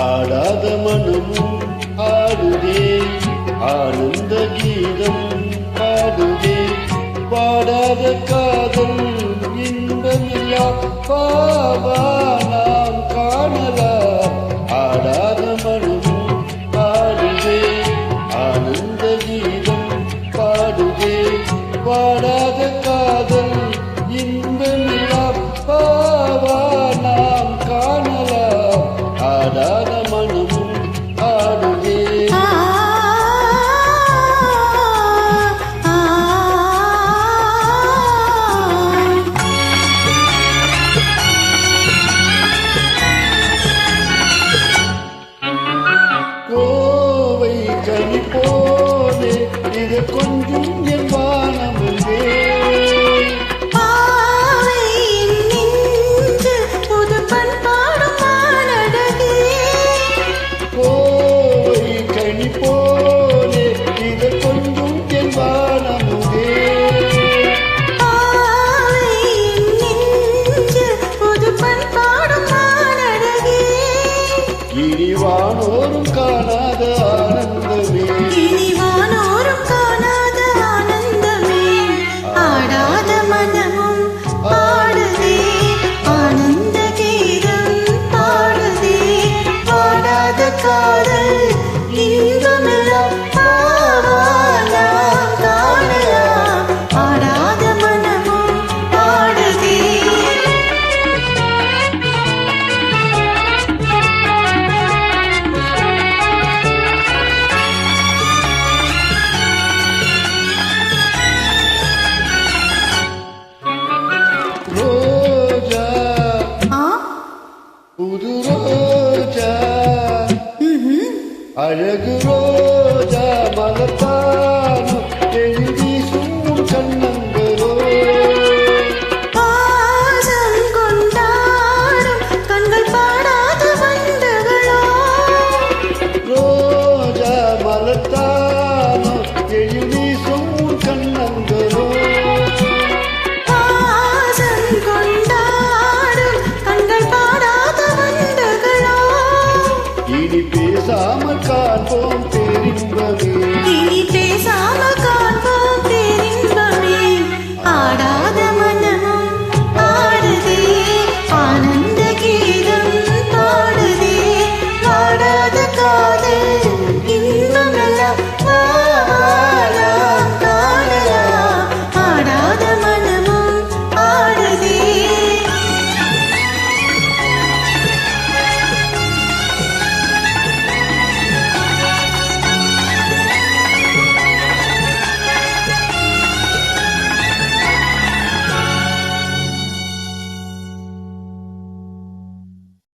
ஆடாத மனமும் ஆடுதே ஆனந்த கீதம் பாடுதே பாடாத காதல் இன்பமில்லா பாவா நாம் காணலாம் ஆடாத மனமும் ஆடுதே ஆனந்த கீதம் பாடுதே பாடாத காதல் இன்பமில்லா பாவா நாம் காணலாம் ஆடாத மனமும் ஆடுதே கோவை கனி போலே இது கொஞ்சம் என் வானமுதே கோவை கனி போலே இது கொஞ்சம் என் வானமுதே இனிவானோரும் காணாத ஆனந்தமே இனிவானோரும் காணாத ஆனந்தமே ஆடாத மனமும் ஆடுதே ஆனந்த கீதம் பாடுதே பாடாத காதல் இன்பமெல்லாம் பாவாலாம் காணலாம் ஆடாத மனமும் ஆடுதே ரோஜா புது ரோஜா அழகு ரோஜா மலத்தானும் எழுதி சும்மும் கண்ணங்களோ பாசம் கொண்டாடும் கண்கள் பாடாத வண்டுகளோ ரோஜா மலத்தானும் எழுதி சும்மும் கண்ணங்களோ பாசம் கொண்டாடும் கண்கள் பாடாத வண்டுகளோ இனி பேசாமல் காண்போம் பேரின்பமே இனி பேசாமல்